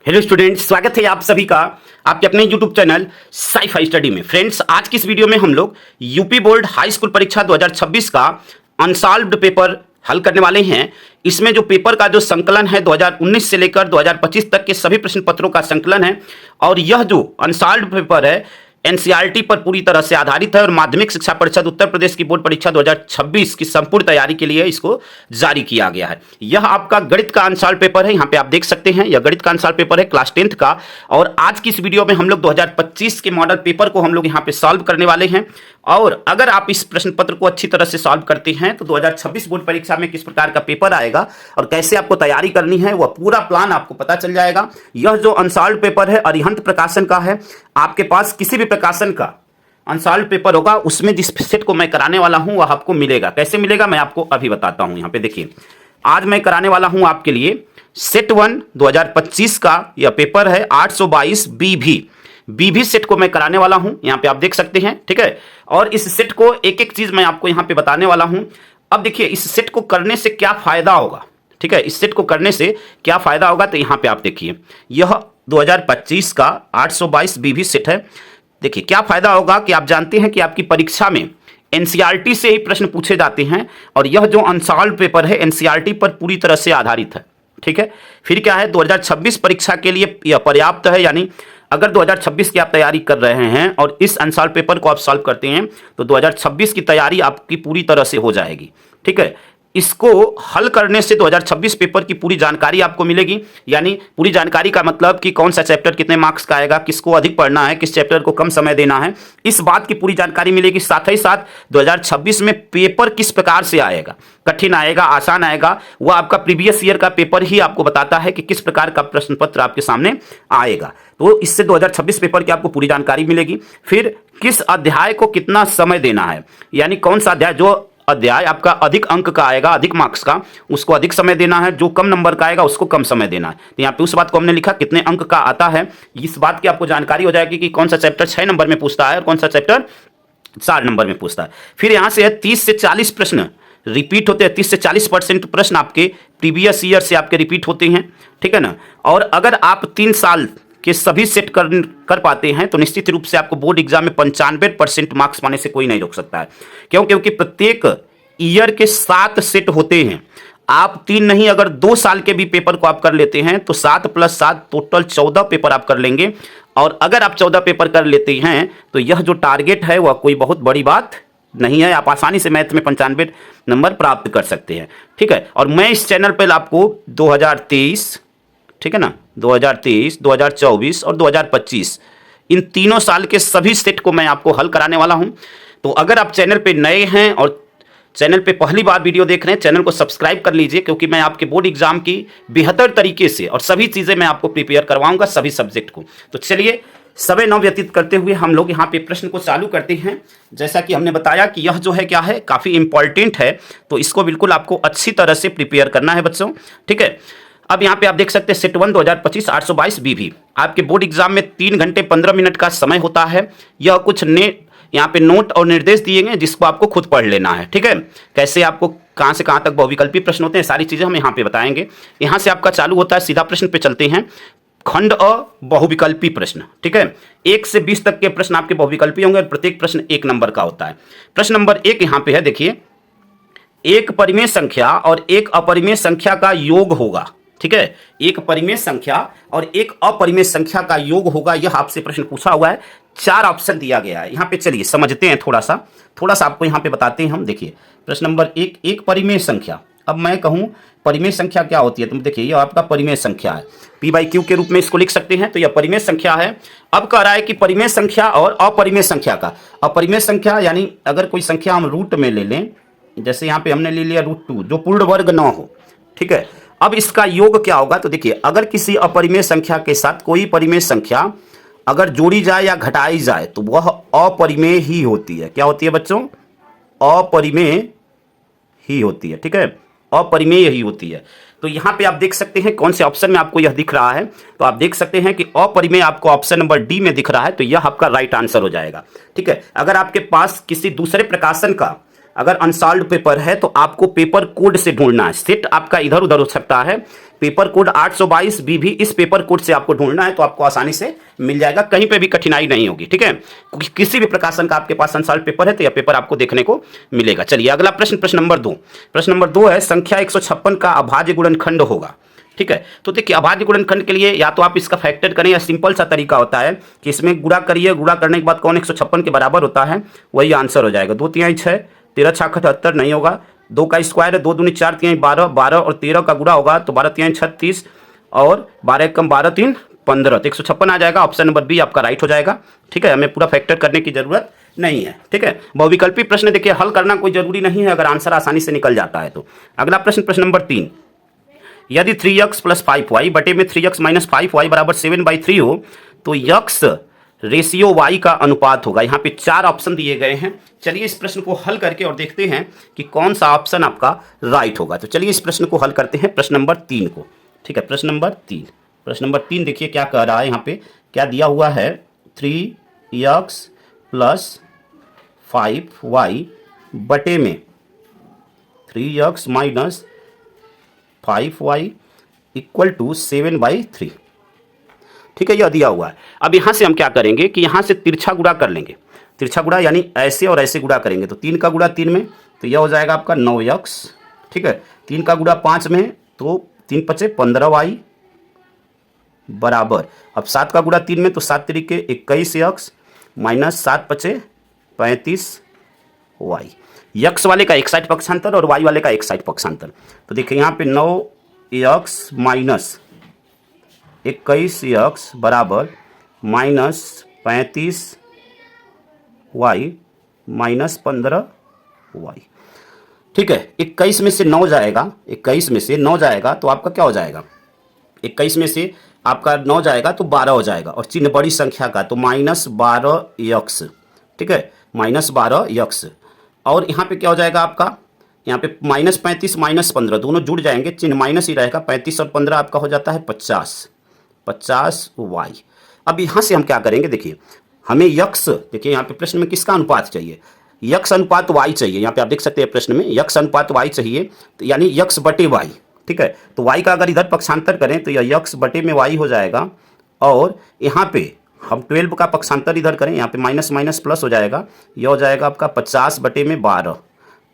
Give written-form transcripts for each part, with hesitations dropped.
Hello students, स्वागत है आप सभी का आपके अपने यूट्यूब चैनल साई-फाई स्टडी में। फ्रेंड्स, आज की इस वीडियो में हम लोग यूपी बोर्ड हाई स्कूल परीक्षा 2026 का अनसॉल्व्ड पेपर हल करने वाले हैं। इसमें जो पेपर का जो संकलन है 2019 से लेकर 2025 तक के सभी प्रश्न पत्रों का संकलन है और यह जो अनसॉल्व्ड पेपर है एनसीईआरटी पर पूरी तरह से आधारित है और माध्यमिक शिक्षा परिषद उत्तर प्रदेश की बोर्ड परीक्षा 2026 की संपूर्ण तैयारी के लिए इसको जारी किया गया है। यह आपका गणित का अनसॉल्व्ड पेपर है। यहाँ पे आप देख सकते हैं, यह गणित का अनसॉल्व्ड पेपर है क्लास 10th का। और आज की इस वीडियो में हम लोग 2025 के मॉडल पेपर को हम लोग यहाँ पे सॉल्व करने वाले हैं। और अगर आप इस प्रश्न पत्र को अच्छी तरह से सॉल्व करते हैं तो 2026 बोर्ड परीक्षा में किस प्रकार का पेपर आएगा और कैसे आपको तैयारी करनी है वह पूरा प्लान आपको पता चल जाएगा। यह जो अनसॉल्व्ड पेपर है अरिहंत प्रकाशन का है। आपके पास किसी भी प्रकाशन का अनसॉल्व्ड पेपर होगा उसमें जिस सेट को मैं कराने वाला हूं वह आपको मिलेगा। कैसे मिलेगा मैं आपको अभी बताता हूं। यहाँ पे देखिए, आज मैं कराने वाला हूं आपके लिए सेट 1 2025 का यह पेपर है 822 बीभी सेट को मैं कराने वाला हूं। यहाँ पे आप देख सकते हैं, ठीक है। और इस सेट को एक एक चीज मैं आपको यहाँ पे बताने वाला हूं। अब देखिए, इस सेट को करने से क्या फायदा होगा, ठीक है। इस सेट को करने से क्या फायदा होगा तो यहाँ पे आप देखिए, यह 2025 का 822 बीभी सेट है। देखिए क्या फायदा होगा कि आप जानते हैं कि आपकी परीक्षा में एनसीईआरटी से ही प्रश्न पूछे जाते हैं और यह जो अनसॉल्व्ड पेपर है एनसीईआरटी पर पूरी तरह से आधारित है, ठीक है। फिर क्या है, 2026 परीक्षा के लिए यह पर्याप्त है। यानी अगर 2026 की आप तैयारी कर रहे हैं और इस अनसॉल्व्ड पेपर को आप सॉल्व करते हैं तो 2026 की तैयारी आपकी पूरी तरह से हो जाएगी, ठीक है। इसको हल करने से 2026 पेपर की पूरी जानकारी आपको मिलेगी। यानी पूरी जानकारी का मतलब कि कौन सा चैप्टर कितने मार्क्स का आएगा, किसको अधिक पढ़ना है, किस चैप्टर को कम समय देना है, इस बात की पूरी जानकारी मिलेगी। साथ ही साथ 2026 में पेपर किस प्रकार से आएगा, कठिन आएगा, आसान आएगा, वह आपका प्रीवियस ईयर का पेपर ही आपको बताता है कि किस प्रकार का प्रश्न पत्र आपके सामने आएगा। तो इससे 2026 पेपर की आपको पूरी जानकारी मिलेगी। फिर किस अध्याय को कितना समय देना है, यानी कौन सा अध्याय, जो अध्याय आपका अधिक अंक का आएगा, अधिक मार्क्स का, उसको अधिक समय देना है, जो कम नंबर का आएगा उसको कम समय देना है। तो यहाँ पे उस बात को हमने लिखा कितने अंक का आता है, इस बात की आपको जानकारी हो जाएगी कि कौन सा चैप्टर 6 नंबर में पूछता है और कौन सा चैप्टर 4 नंबर में पूछता है। फिर यहाँ से 30 से 40 प्रश्न रिपीट होते हैं। 30 से 40% प्रश्न आपके प्रीवियस ईयर से आपके रिपीट होते हैं, ठीक है ना। और अगर आप 3 साल के सभी सेट कर पाते हैं तो निश्चित रूप से आपको बोर्ड एग्जाम में 95% मार्क्स पाने से कोई नहीं रोक सकता है। क्यों? क्योंकि प्रत्येक ईयर के 7 सेट होते हैं। आप 3 नहीं, अगर 2 साल के भी पेपर को आप कर लेते हैं तो 7 + 7 टोटल 14 पेपर आप कर लेंगे। और अगर आप 14 पेपर कर लेते हैं तो यह जो टारगेट है वह कोई बहुत बड़ी बात नहीं है। आप आसानी से मैथ में 95 नंबर प्राप्त कर सकते हैं, ठीक है। और मैं इस चैनल पर आपको 2023, ठीक है ना, 2023, 2024 और 2025 इन तीनों साल के सभी सेट को मैं आपको हल कराने वाला हूं। तो अगर आप चैनल पे नए हैं और चैनल पे पहली बार वीडियो देख रहे हैं, चैनल को सब्सक्राइब कर लीजिए, क्योंकि मैं आपके बोर्ड एग्जाम की बेहतर तरीके से और सभी चीज़ें मैं आपको प्रिपेयर करवाऊंगा, सभी सब्जेक्ट को। तो चलिए समय न व्यतीत करते हुए हम लोग यहाँ पे प्रश्न को चालू करते हैं। जैसा कि हमने बताया कि यह जो है क्या है, काफ़ी इंपॉर्टेंट है, तो इसको बिल्कुल आपको अच्छी तरह से प्रिपेयर करना है बच्चों, ठीक है। अब यहाँ पे आप देख सकते हैं सेट 1 2025 822 बीभी। आपके बोर्ड एग्जाम में 3 घंटे 15 मिनट का समय होता है। यह कुछ यहाँ पे नोट और निर्देश दिए गए जिसको आपको खुद पढ़ लेना है, ठीक है। कैसे आपको कहाँ से कहाँ तक बहुविकल्पी प्रश्न होते हैं, सारी चीज़ें हम यहाँ पे बताएंगे। यहाँ से आपका चालू होता है, सीधा प्रश्न पे चलते हैं। खंड अ बहुविकल्पी प्रश्न, ठीक है। 1 से 20 तक के प्रश्न आपके बहुविकल्पी होंगे और प्रत्येक प्रश्न 1 नंबर का होता है। प्रश्न नंबर 1 यहाँ पे है, देखिए, एक परिमेय संख्या और एक अपरिमेय संख्या का योग होगा, ठीक है। एक परिमेय संख्या और एक अपरिमेय संख्या का योग होगा, यह आपसे प्रश्न पूछा हुआ है। 4 ऑप्शन दिया गया है। यहाँ पे चलिए समझते हैं, थोड़ा सा आपको यहाँ पे बताते हैं हम। देखिए प्रश्न नंबर 1, एक परिमेय संख्या। अब मैं कहूँ परिमेय संख्या क्या होती है, तुम देखिए यह आपका परिमेय संख्या है, P/Q के रूप में इसको लिख सकते हैं। तो यह परिमेय संख्या है। अब कह रहा है कि परिमेय संख्या और अपरिमेय संख्या का। अपरिमेय संख्या यानी अगर कोई संख्या हम रूट में ले लें, जैसे यहाँ पे हमने ले लिया √2 जो पूर्ण वर्ग न हो, ठीक है। अब इसका योग क्या होगा, तो देखिए अगर किसी अपरिमेय संख्या के साथ कोई परिमेय संख्या अगर जोड़ी जाए या घटाई जाए तो वह अपरिमेय ही होती है। क्या होती है बच्चों? अपरिमेय ही होती है, ठीक है। अपरिमेय ही होती है। तो यहाँ पे आप देख सकते हैं कौन से ऑप्शन में आपको यह दिख रहा है। तो आप देख सकते हैं कि अपरिमेय आपको ऑप्शन नंबर डी में दिख रहा है, तो यह आपका राइट आंसर हो जाएगा, ठीक है। अगर आपके पास किसी दूसरे प्रकाशन का अगर अनसॉल्व्ड पेपर है तो आपको पेपर कोड से ढूंढना है। सेट आपका इधर उधर हो सकता है, पेपर कोड 822 भी इस पेपर कोड से आपको ढूंढना है तो आपको आसानी से मिल जाएगा, कहीं पे भी कठिनाई नहीं होगी। ठीक है, किसी भी प्रकाशन का आपके पास अनसॉल्व पेपर है तो यह पेपर आपको देखने को मिलेगा। चलिए अगला प्रश्न, प्रश्न नंबर 2। प्रश्न नंबर 2 है संख्या 156 का अभाज्य गुणनखंड होगा। ठीक है, तो देखिए अभाज्य गुणनखंड के लिए या तो आप इसका फैक्टर करें या सिंपल सा तरीका होता है कि इसमें गुणा करिए, गुणा करने के बाद कौन 156 के बराबर होता है वही आंसर हो जाएगा। 2 तिहाई 6, 13 छाक 78 नहीं होगा, 2 का स्क्वायर है, 2 दूनी 4 तिहाई 12, 12 और 13 का गुणा होगा तो 12 तिहाई 36 और 12 कम 12 3 15, तो 156 आ जाएगा। ऑप्शन नंबर बी आपका राइट हो जाएगा। ठीक है, हमें पूरा फैक्टर करने की जरूरत नहीं है। ठीक है, बहुविकल्पी प्रश्न देखिए हल करना कोई जरूरी नहीं है अगर आंसर आसानी से निकल जाता है तो। अगला प्रश्न, प्रश्न नंबर 3। यदि 3x + 5y बटे में 3x - 5y बराबर 7/3 हो तो x रेशियो y का अनुपात होगा। यहाँ पे 4 ऑप्शन दिए गए हैं। चलिए इस प्रश्न को हल करके और देखते हैं कि कौन सा ऑप्शन आपका राइट होगा। तो चलिए इस प्रश्न को हल करते हैं, प्रश्न नंबर 3 को। ठीक है, प्रश्न नंबर 3। प्रश्न नंबर 3 देखिए क्या कह रहा है, यहाँ पे क्या दिया हुआ है, 3x + 5y बटे में 3x - 5y = 7/3। ठीक है, यह दिया हुआ है। अब यहाँ से हम क्या करेंगे कि यहाँ से तिरछा गुणा कर लेंगे। तिरछा गुणा यानी ऐसे और ऐसे गुणा करेंगे तो 3 का गुणा 3 में तो यह हो जाएगा आपका 9x। ठीक है, 3 का गुणा 5 में तो 3 × 5 = 15y बराबर, अब 7 का गुणा 3 में तो 7 × 3 = 21x - 7 × 5 = 35y। यक्स वाले का एक साइड पक्षांतर और वाई वाले का एक साइड पक्षांतर। तो देखिए यहाँ पे 9x - 21x बराबर -35y - 15y। ठीक है, 21 में से 9 जाएगा, 21 में से 9 जाएगा तो आपका क्या हो जाएगा, 21 में से आपका 9 जाएगा तो 12 हो जाएगा और चिन्ह बड़ी संख्या का तो -12x। ठीक है, -12x। और यहाँ पे क्या हो जाएगा आपका, यहाँ पे -35 - 15 दोनों जुड़ जाएंगे, चिन्ह माइनस ही रहेगा। 35 और 15 आपका हो जाता है 50y। अब यहाँ से हम क्या करेंगे, देखिए हमें यक्स, देखिए यहाँ पे प्रश्न में किसका अनुपात चाहिए, यक्स अनुपात y चाहिए। यहाँ पे आप देख सकते हैं प्रश्न में यक्स अनुपात y चाहिए, तो यानी यक्स बटे y। ठीक है, तो y का अगर इधर पक्षांतर करें तो यह यक्स बटे में y हो जाएगा और यहाँ पे हम 12 का पक्षांतर इधर करें, यहाँ पे माइनस माइनस प्लस हो जाएगा, यह हो जाएगा आपका 50 बटे में 12।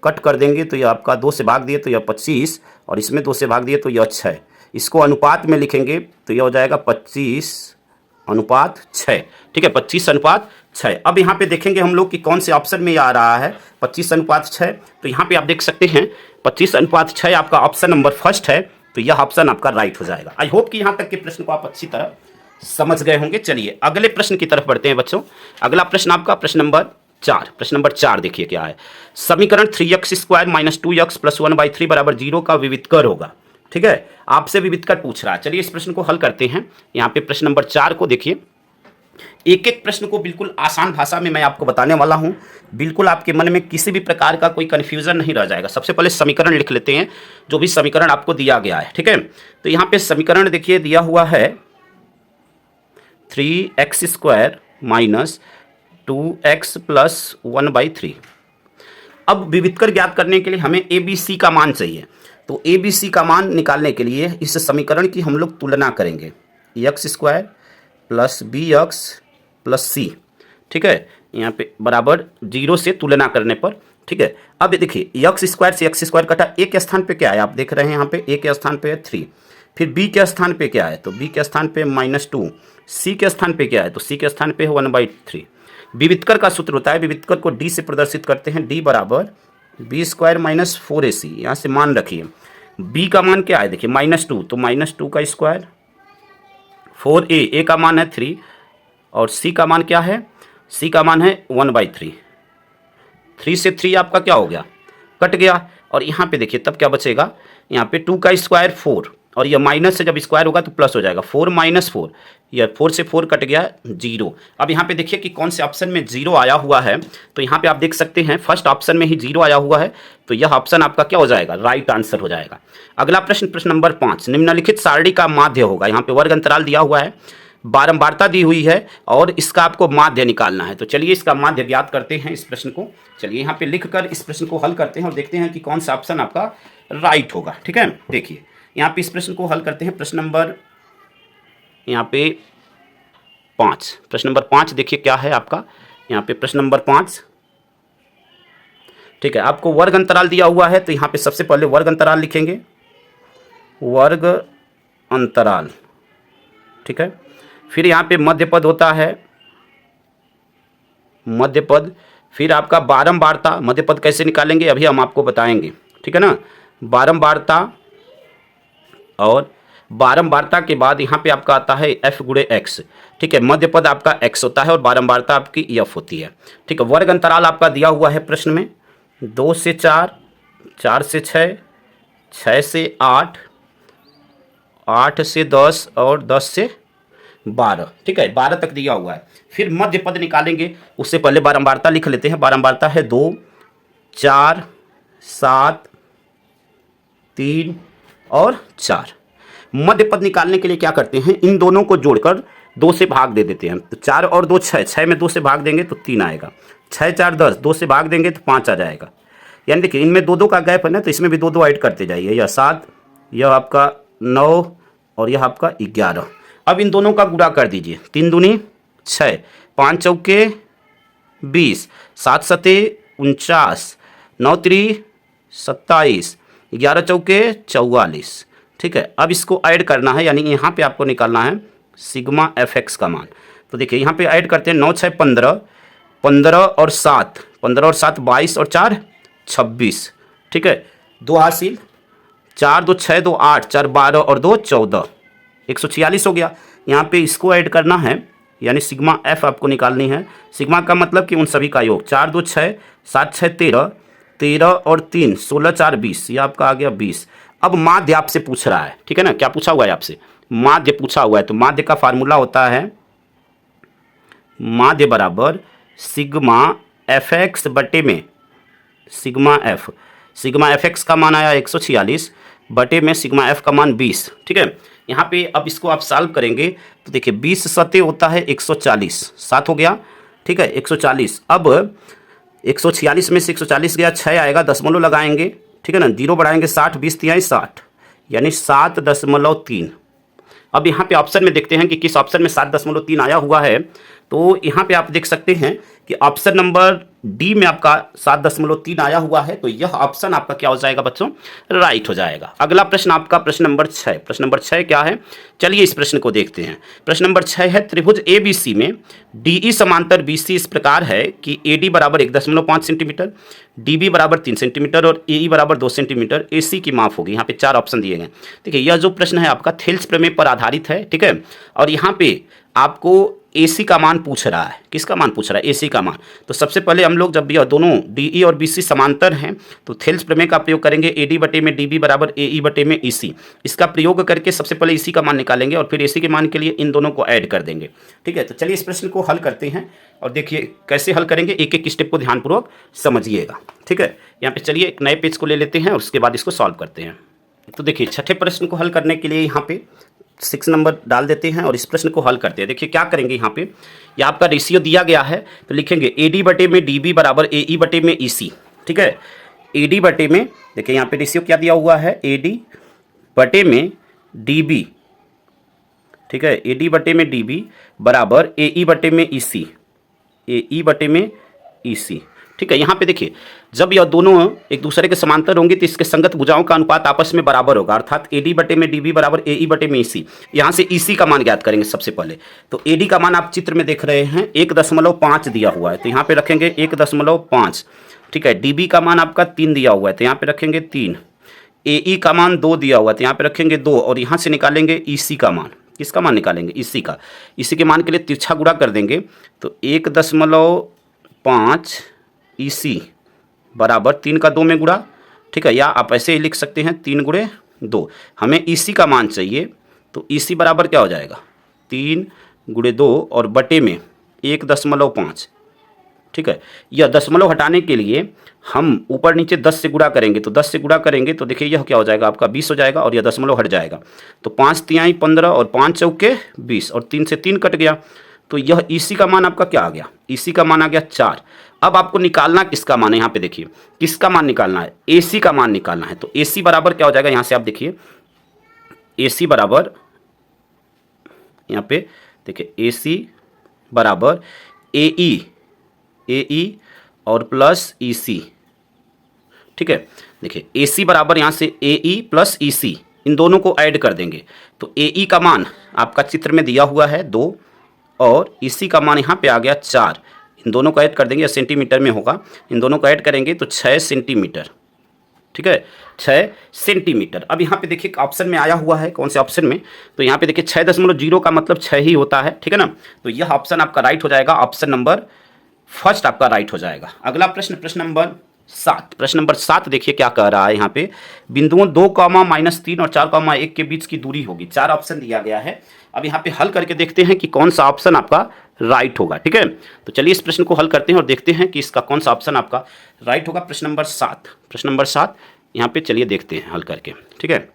कट कर देंगे तो यह आपका 2 से भाग दिए तो यह 25 और इसमें 2 से भाग दिए तो यह 6। इसको अनुपात में लिखेंगे तो यह हो जाएगा 25/6। ठीक है, 25/6। अब यहाँ पे देखेंगे हम लोग कि कौन से ऑप्शन में आ रहा है 25/6। तो यहाँ पे आप देख सकते हैं 25/6 आपका ऑप्शन नंबर फर्स्ट है, तो यह ऑप्शन आपका राइट हो जाएगा। आई होप कि यहाँ तक के प्रश्न को आप अच्छी तरह समझ गए होंगे। चलिए अगले प्रश्न की तरफ बढ़ते हैं बच्चों। अगला प्रश्न आपका प्रश्न नंबर 4। प्रश्न नंबर 4 देखिए क्या है, समीकरण 3x² - 2x + 1/3 बराबर 0 का विविधकर होगा। ठीक है, आपसे विविधकर पूछ रहा है। चलिए इस प्रश्न को हल करते हैं। यहाँ पे प्रश्न नंबर 4 को देखिए, एक एक प्रश्न को बिल्कुल आसान भाषा में मैं आपको बताने वाला हूँ, बिल्कुल आपके मन में किसी भी प्रकार का कोई कन्फ्यूजन नहीं रह जाएगा। सबसे पहले समीकरण लिख लेते हैं, जो भी समीकरण आपको दिया गया है। ठीक है, तो यहाँ पे समीकरण देखिए दिया हुआ है 3x² - 2x + 1/3। अब विविधकर ज्ञात करने के लिए हमें ABC का मान चाहिए, तो ABC का मान निकालने के लिए इस समीकरण की हम लोग तुलना करेंगे, x² + bx + c। ठीक है, यहाँ पे बराबर 0 से तुलना करने पर। ठीक है, अब देखिए x² से x² कटा, a के स्थान पे क्या है आप देख रहे हैं, यहाँ पे a के स्थान पे है 3, फिर b के स्थान पे क्या है तो b के स्थान पे -2, c के स्थान पे क्या है तो c के स्थान पे है 1/3। विविधकर का सूत्र होता है, विविधकर को d से प्रदर्शित करते हैं, d बराबर b² - 4ac। यहाँ से मान रखिए, b का मान क्या है देखिए -2, तो -2 का स्क्वायर, 4a का मान है 3 और c का मान क्या है, c का मान है 1/3। 3 से 3 आपका क्या हो गया, कट गया। और यहाँ पे देखिए तब क्या बचेगा, यहाँ पे 2 का स्क्वायर 4 और यह माइनस से जब स्क्वायर होगा तो प्लस हो जाएगा, 4 - 4, यह 4 से 4 कट गया 0। अब यहाँ पे देखिए कि कौन से ऑप्शन में 0 आया हुआ है, तो यहाँ पे आप देख सकते हैं फर्स्ट ऑप्शन में ही 0 आया हुआ है, तो यह ऑप्शन आपका क्या हो जाएगा, राइट आंसर हो जाएगा। अगला प्रश्न, प्रश्न नंबर 5। निम्नलिखित सारणी का माध्य होगा, यहाँ पे वर्ग अंतराल दिया हुआ है, बारंबारता दी हुई है और इसका आपको माध्य निकालना है। तो चलिए इसका माध्य ज्ञात करते हैं इस प्रश्न को। चलिए यहाँ पे लिखकर इस प्रश्न को हल करते हैं और देखते हैं कि कौन सा ऑप्शन आपका राइट होगा। ठीक है, देखिए यहाँ पे इस प्रश्न को हल करते हैं। प्रश्न नंबर यहाँ पे 5, प्रश्न नंबर 5 देखिए क्या है आपका यहाँ पे प्रश्न नंबर 5। ठीक है, आपको वर्ग अंतराल दिया हुआ है, तो यहाँ पे सबसे पहले वर्ग अंतराल लिखेंगे, वर्ग अंतराल। ठीक है, फिर यहाँ पे मध्य पद होता है, मध्य पद, फिर आपका बारंबारता। मध्य पद कैसे निकालेंगे अभी हम आपको बताएंगे। ठीक है ना, बारंबारता, और बारंबारता के बाद यहाँ पे आपका आता है f गुणे x। ठीक है, मध्य पद आपका x होता है और बारंबारता आपकी f होती है। ठीक है, वर्ग अंतराल आपका दिया हुआ है प्रश्न में 2 से 4, 4 से 6, 6 से 8, 8 से 10 और 10 से 12। ठीक है, 12 तक दिया हुआ है। फिर मध्य पद निकालेंगे, उससे पहले बारंबारता लिख लेते हैं। बारंबारता है 2, 4, 7, 3 और 4। मध्य पद निकालने के लिए क्या करते हैं, इन दोनों को जोड़कर 2 से भाग दे देते हैं। तो 4 और 2 6, 6 में 2 से भाग देंगे तो 3 आएगा। 6 4 10, 2 से भाग देंगे तो 5 आ जाएगा। यानी देखिए इनमें 2 2 का गैप है ना, तो इसमें भी 2 2 ऐड करते जाइए। यह 7, यह आपका 9 और यह आपका 11। अब इन दोनों का गुणा कर दीजिए। 3 दूनी 6, 5 चौके 20, 7 सते 49, 9 3 27, 11 चौके 44। ठीक है, अब इसको ऐड करना है, यानी यहाँ पे आपको निकालना है सिग्मा fx का मान। तो देखिए यहाँ पे ऐड करते हैं 9 6 15, 15 और 7, 15 और 7 22 और 4 26। ठीक है, 2 हासिल, 4 2 6 2 8, 4 12 और 2 14, 146 हो गया। यहाँ पे इसको ऐड करना है, यानी सिग्मा f आपको निकालनी है। सिग्मा का मतलब कि उन सभी का योग। 4 2 6, 7 6 13, 13 और 3 16, 4 20, ये आपका आ गया 20। अब माध्य आपसे पूछ रहा है। ठीक है ना, क्या पूछा हुआ है आपसे, माध्य पूछा हुआ है। तो माध्य का फार्मूला होता है माध्य बराबर सिग्मा fx बटे में सिग्मा f। सिग्मा fx का मान आया 146 बटे में सिग्मा f का मान 20। ठीक है, यहाँ पे अब इसको आप सॉल्व करेंगे तो देखिए 20 सते होता है 140, 7 हो गया। ठीक है, 140। अब 146 में से 140 गया, 6 आएगा, दशमलव लगाएंगे। ठीक है ना, 0 बढ़ाएंगे, 60 20 तिहाई 60, यानी 7.3। अब यहाँ पे ऑप्शन में देखते हैं कि किस ऑप्शन में 7.3 आया हुआ है। तो यहाँ पे आप देख सकते हैं कि ऑप्शन नंबर डी में आपका 7.3 आया हुआ है। तो यह ऑप्शन आपका क्या हो जाएगा बच्चों, राइट हो जाएगा। अगला प्रश्न आपका प्रश्न नंबर 6। प्रश्न नंबर 6 क्या है, चलिए इस प्रश्न को देखते हैं। प्रश्न नंबर 6 है, त्रिभुज ABC में DE समांतर BC इस प्रकार है कि AD बराबर 1.5 सेंटीमीटर, DB बराबर 3 सेंटीमीटर और AE बराबर 2 सेंटीमीटर AC की माप होगी। यहाँ पे 4 ऑप्शन दिए गए। देखिए यह जो प्रश्न है आपका थेल्स प्रमेय पर आधारित है। ठीक है, और यहाँ पे आपको AC का मान पूछ रहा है। किसका मान पूछ रहा है, AC का मान। तो सबसे पहले हम लोग जब यह दोनों DE और BC समांतर हैं तो थेल्स प्रमेय का प्रयोग करेंगे। AD बटे में DB बराबर AE बटे में EC, इसका प्रयोग करके सबसे पहले EC का मान निकालेंगे और फिर AC के मान के लिए इन दोनों को ऐड कर देंगे। ठीक है, तो चलिए इस प्रश्न को हल करते हैं और देखिए कैसे हल करेंगे, एक एक स्टेप को ध्यानपूर्वक समझिएगा। ठीक है, यहाँ पे चलिए एक नए पेज को ले लेते हैं और उसके बाद इसको सॉल्व करते हैं। तो देखिए छठे प्रश्न को हल करने के लिए यहाँ पे 6 नंबर डाल देते हैं और इस प्रश्न को हल करते हैं। देखिए क्या करेंगे, यहाँ पे ये आपका रेशियो दिया गया है तो लिखेंगे AD बटे में DB बराबर AE बटे में EC। ठीक है, AD बटे में, देखिए यहाँ पे रेशियो क्या दिया हुआ है, AD बटे में DB। ठीक है, AD बटे में DB बराबर AE बटे में EC, AE बटे में EC। ठीक है, यहाँ पे देखिए जब यह दोनों एक दूसरे के समांतर होंगे तो इसके संगत भुजाओं का अनुपात आपस में बराबर होगा, अर्थात AD बटे में DB बराबर AE बटे में EC। यहाँ से EC का मान ज्ञात करेंगे सबसे पहले। तो AD का मान आप चित्र में देख रहे हैं 1.5 दिया हुआ है, तो यहाँ पे रखेंगे 1.5। ठीक है, DB का मान आपका 3 दिया हुआ है, तो यहाँ पे रखेंगे 3। AE का मान 2 दिया हुआ है, तो यहाँ पे रखेंगे 2 और यहाँ से निकालेंगे EC का मान। किसका मान निकालेंगे, EC का। EC के मान के लिए तिरछा गुणा कर देंगे तो 1.5 EC बराबर 3 का 2 में गुणा। ठीक है, या आप ऐसे ही लिख सकते हैं 3 गुणे 2। हमें EC का मान चाहिए तो EC बराबर क्या हो जाएगा, 3 गुणे 2 और बटे में 1.5। ठीक है, यह दशमलव हटाने के लिए हम ऊपर नीचे 10 से गुणा करेंगे, तो 10 से गुणा करेंगे तो देखिए यह क्या हो जाएगा आपका 20 हो जाएगा और यह दशमलव हट जाएगा। तो 5 तिहाई 15 और 5 चौके 20 और 3 से 3 कट गया। तो यह EC का मान आपका क्या आ गया, EC का मान आ गया 4। अब आपको निकालना किसका मान है, यहाँ पे देखिए किसका मान निकालना है, AC का मान निकालना है। तो AC बराबर क्या हो जाएगा, यहाँ से आप देखिए ए सी बराबर, यहाँ पे देखिए ए सी बराबर ए ई और प्लस ई सी, ठीक है। देखिए ए सी बराबर यहाँ से ए ई प्लस ई सी, इन दोनों को ऐड कर देंगे तो ए ई का मान आपका चित्र में दिया हुआ है 2 और ई सी का मान यहाँ पे आ गया 4। इन दोनों को ऐड कर देंगे, सेंटीमीटर में होगा, इन दोनों को ऐड करेंगे तो 6 सेंटीमीटर, ठीक है, 6 सेंटीमीटर। अब यहाँ पे देखिए ऑप्शन में आया हुआ है, कौन से ऑप्शन में, तो यहाँ पे देखिए 6.0 का मतलब 6 ही होता है, ठीक है ना। तो यह ऑप्शन आपका राइट हो जाएगा, ऑप्शन नंबर फर्स्ट आपका राइट हो जाएगा। अगला प्रश्न, प्रश्न नंबर 7। प्रश्न नंबर 7 देखिए क्या कह रहा है यहाँ पे, बिंदुओं 2, -3 और 4, 1 के बीच की दूरी होगी। 4 ऑप्शन दिया गया है। अब यहाँ पे हल करके देखते हैं कि कौन सा ऑप्शन आपका राइट होगा, ठीक है। तो चलिए इस प्रश्न को हल करते हैं और देखते हैं कि इसका कौन सा ऑप्शन आपका राइट होगा। प्रश्न नंबर 7, प्रश्न नंबर 7 यहाँ पे चलिए देखते हैं हल करके, ठीक है।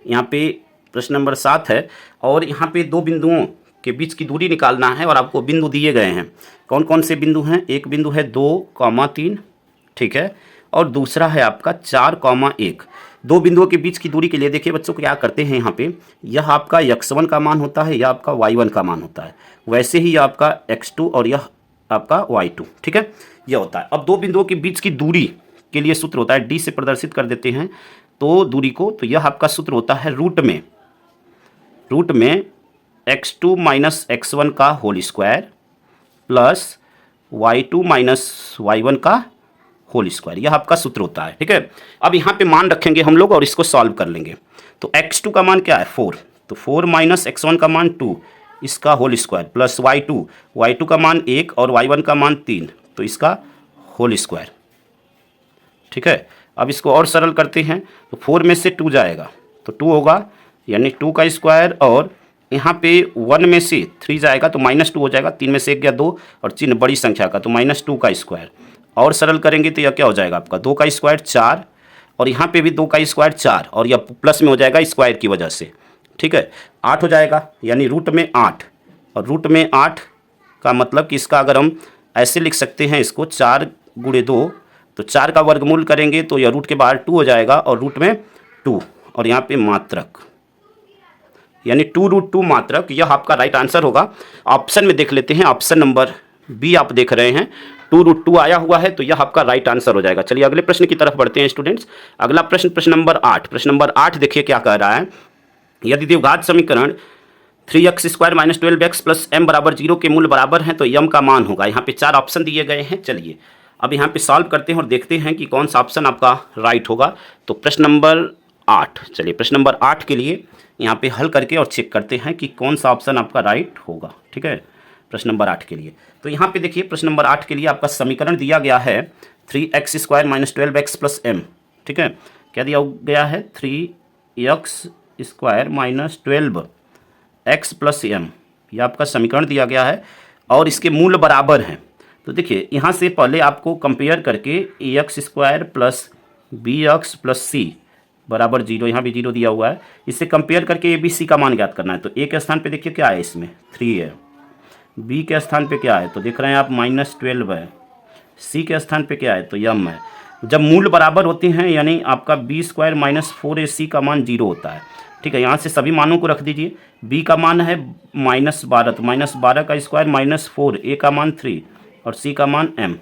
यहाँ पे प्रश्न नंबर 7 है और यहाँ पे 2 बिंदुओं के बीच की दूरी निकालना है और आपको बिंदु दिए गए हैं। कौन कौन से बिंदु हैं? एक बिंदु है 2, 3, ठीक है, और दूसरा है आपका 4, 1। 2 बिंदुओं के बीच की दूरी के लिए देखिए बच्चों क्या करते हैं, यहाँ पे यह आपका x1 का मान होता है, यह आपका y1 का मान होता है, वैसे ही यह आपका x2 और यह आपका y2, ठीक है, यह होता है। अब 2 बिंदुओं के बीच की दूरी के लिए सूत्र होता है, d से प्रदर्शित कर देते हैं तो दूरी को, तो यह आपका सूत्र होता है रूट में x2 - x1 का whole square plus y2 - y1 का होल स्क्वायर, यह आपका सूत्र होता है, ठीक है। अब यहाँ पे मान रखेंगे हम लोग और इसको सॉल्व कर लेंगे। तो x2 का मान क्या है 4, तो 4 - x1 का मान 2, इसका होल स्क्वायर प्लस y2 का मान 1 और y1 का मान 3, तो इसका होल स्क्वायर, ठीक है। अब इसको और सरल करते हैं तो 4 में से 2 जाएगा तो 2 होगा, यानी 2 का स्क्वायर, और यहाँ पे 1 में से 3 जाएगा तो -2 हो जाएगा, 3 में से 1 गया 2 और चिन्ह बड़ी संख्या का, तो -2 का स्क्वायर। और सरल करेंगे तो यह क्या हो जाएगा आपका 2 का स्क्वायर 4, और यहाँ पे भी 2 का स्क्वायर 4, और यह प्लस में हो जाएगा स्क्वायर की वजह से, ठीक है, 8 हो जाएगा, यानी रूट में 8। और रूट में 8 का मतलब कि इसका अगर हम ऐसे लिख सकते हैं इसको 4 × 2, तो 4 का वर्गमूल करेंगे तो यह रूट के बाहर 2 हो जाएगा और रूट में 2, और यहाँ पे मात्रक, यानी 2√2 मात्रक, यह आपका राइट आंसर होगा। ऑप्शन में देख लेते हैं, ऑप्शन नंबर बी आप देख रहे हैं 2√2 आया हुआ है, तो यह आपका राइट आंसर हो जाएगा। चलिए अगले प्रश्न की तरफ बढ़ते हैं स्टूडेंट्स। अगला प्रश्न, प्रश्न नंबर 8। प्रश्न नंबर 8 देखिए क्या कह रहा है, यदि द्विघात समीकरण 3x² - 12x + m = 0 के मूल्य बराबर हैं तो m का मान होगा। यहाँ पे 4 ऑप्शन दिए गए हैं। चलिए अब यहाँ पे सॉल्व करते हैं और देखते हैं कि कौन सा ऑप्शन आपका राइट होगा। तो प्रश्न नंबर 8, चलिए प्रश्न नंबर 8 के लिए यहाँ पे हल करके और चेक करते हैं कि कौन सा ऑप्शन आपका राइट होगा, ठीक है, प्रश्न नंबर 8 के लिए। तो यहाँ पे देखिए प्रश्न नंबर 8 के लिए आपका समीकरण दिया गया है 3x² - 12x + m, ठीक है, क्या दिया गया है 3x² - 12x + m, यह आपका समीकरण दिया गया है और इसके मूल्य बराबर हैं। तो देखिए यहाँ से पहले आपको कंपेयर करके ax² + bx + c बराबर 0, यहाँ भी 0 दिया हुआ है, इससे कंपेयर करके ए बी सी का मान ज्ञात करना है। तो ए के स्थान पे देखिए क्या है, इसमें 3 है, बी के स्थान पे क्या है तो देख रहे हैं आप -12 है, सी के स्थान पे क्या है तो m है। जब मूल्य बराबर होते हैं यानी आपका b² - 4ac का मान 0 होता है, ठीक है। यहाँ से सभी मानों को रख दीजिए, b का मान है -12, तो -12 का स्क्वायर -4, a का मान 3 और c का मान m।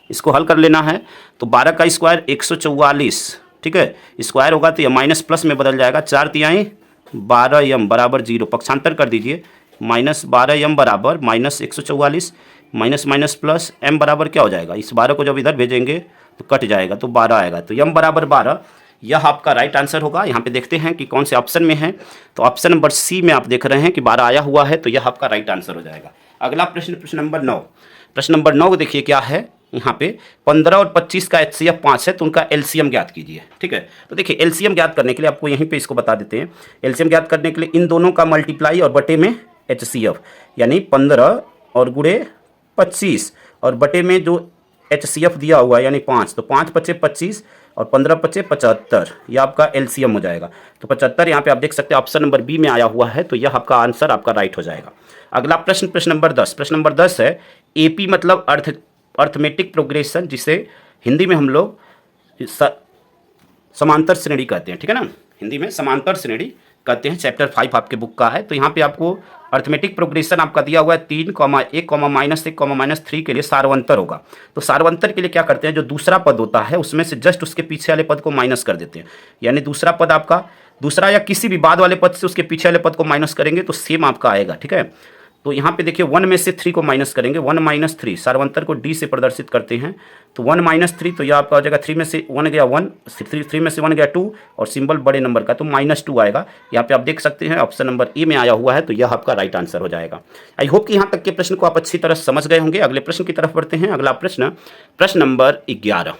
इसको हल कर लेना है तो 12 का स्क्वायर 144, ठीक है, स्क्वायर होगा तो यह माइनस प्लस में बदल जाएगा, 4 तिहाई 12m बराबर 0, पक्षांतर कर दीजिए, -12m बराबर -144, माइनस प्लस m बराबर क्या हो जाएगा, इस 12 को जब इधर भेजेंगे तो कट जाएगा तो 12 आएगा, तो m बराबर 12, यह आपका राइट आंसर होगा। यहाँ पे देखते हैं कि कौन से ऑप्शन में है, तो ऑप्शन नंबर सी में आप देख रहे हैं कि 12 आया हुआ है, तो यह आपका राइट आंसर हो जाएगा। अगला प्रश्न, प्रश्न नंबर 9। प्रश्न नंबर 9 देखिए क्या है, यहाँ पे 15 और 25 का HCF 5 है तो उनका LCM ज्ञात कीजिए, ठीक है। तो देखिए LCM ज्ञात करने के लिए आपको यहीं पे इसको बता देते हैं, LCM ज्ञात करने के लिए इन दोनों का मल्टीप्लाई और बटे में HCF, यानी 15 और गुणे 25 और बटे में जो HCF दिया हुआ है यानी 5, तो 5 × 5 = 25 और 15 × 5 = 75, यह आपका LCM हो जाएगा। तो 75 यहाँ पे आप देख सकते हैं ऑप्शन नंबर बी में आया हुआ है, तो यह आपका आंसर आपका राइट हो जाएगा। अगला प्रश्न, प्रश्न नंबर 10। प्रश्न नंबर 10 है AP मतलब अर्थमेटिक प्रोग्रेशन, जिसे हिंदी में हम लोग समांतर श्रेणी कहते हैं, ठीक है ना, हिंदी में समांतर श्रेणी कहते हैं। चैप्टर 5 आपके बुक का है। तो यहाँ पे आपको अर्थमेटिक प्रोग्रेशन आपका दिया हुआ है 3, (1, -1, -3) के लिए सार्वंतर होगा। तो सार्वंतर के लिए क्या करते हैं, जो दूसरा पद होता है उसमें से जस्ट उसके पीछे वाले पद को माइनस कर देते हैं। यानी दूसरा पद आपका, दूसरा या किसी भी बाद वाले पद से उसके पीछे वाले पद को माइनस करेंगे तो सेम आपका आएगा, ठीक है। तो यहाँ पे देखिए 1 में से 3 को माइनस करेंगे, 1 - 3 सार्वंतर को डी से प्रदर्शित करते हैं। तो 1 - 3 तो यह आपका हो जाएगा 3 में से 1 गया 1, 3 में से 1 गया 2 और सिंबल बड़े नंबर का तो -2 आएगा। यहाँ पे आप देख सकते हैं ऑप्शन नंबर ए में आया हुआ है, तो यह आपका राइट आंसर हो जाएगा। आई होप कि यहाँ तक के प्रश्न को आप अच्छी तरह समझ गए होंगे। अगले प्रश्न की तरफ बढ़ते हैं। अगला प्रश्न, प्रश्न नंबर 11,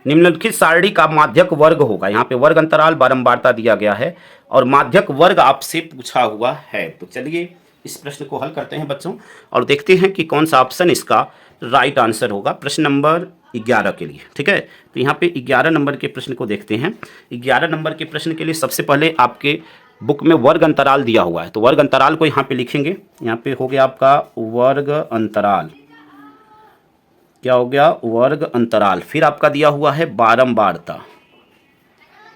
निम्नलिखित सारणी का माध्यक वर्ग होगा। यहाँ पे वर्ग अंतराल बारंबारता दिया गया है और माध्यक वर्ग आपसे पूछा हुआ है। तो चलिए इस प्रश्न को हल करते हैं बच्चों और देखते हैं कि कौन सा ऑप्शन इसका राइट आंसर होगा प्रश्न नंबर 11 के लिए, ठीक है। तो यहाँ पे 11 नंबर के प्रश्न को देखते हैं। 11 नंबर के प्रश्न के लिए सबसे पहले आपके बुक में वर्ग अंतराल दिया हुआ है, तो वर्ग अंतराल को यहाँ पे लिखेंगे। यहाँ पे हो गया आपका वर्ग अंतराल, क्या हो गया, वर्ग अंतराल। फिर आपका दिया हुआ है बारंबारता,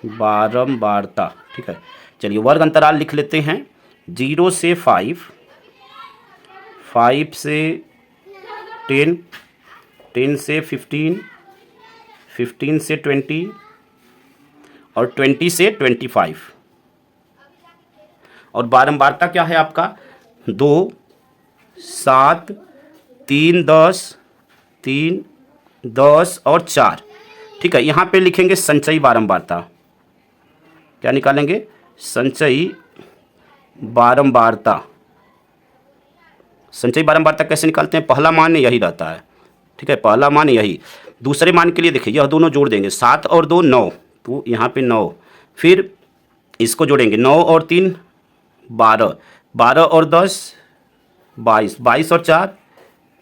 बारंबारता, ठीक है। चलिए वर्ग अंतराल लिख लेते हैं। 0 से 5, 5 से 10, 10 से 15, 15 से 20 और 20 से 25। और बारंबारता क्या है आपका, 2, 7, 3, 10, 3, 10 और 4, ठीक है। यहाँ पे लिखेंगे संचयी बारंबारता, क्या निकालेंगे, संचयी बारंबारता। संचयी बारंबारता कैसे निकालते हैं, पहला मान यही रहता है, ठीक है, पहला मान यही। दूसरे मान के लिए देखिए यह दोनों जोड़ देंगे, 7 और 2 9, तो यहाँ पे 9, फिर इसको जोड़ेंगे 9 और 3 12, 12 और 10 22, 22 और 4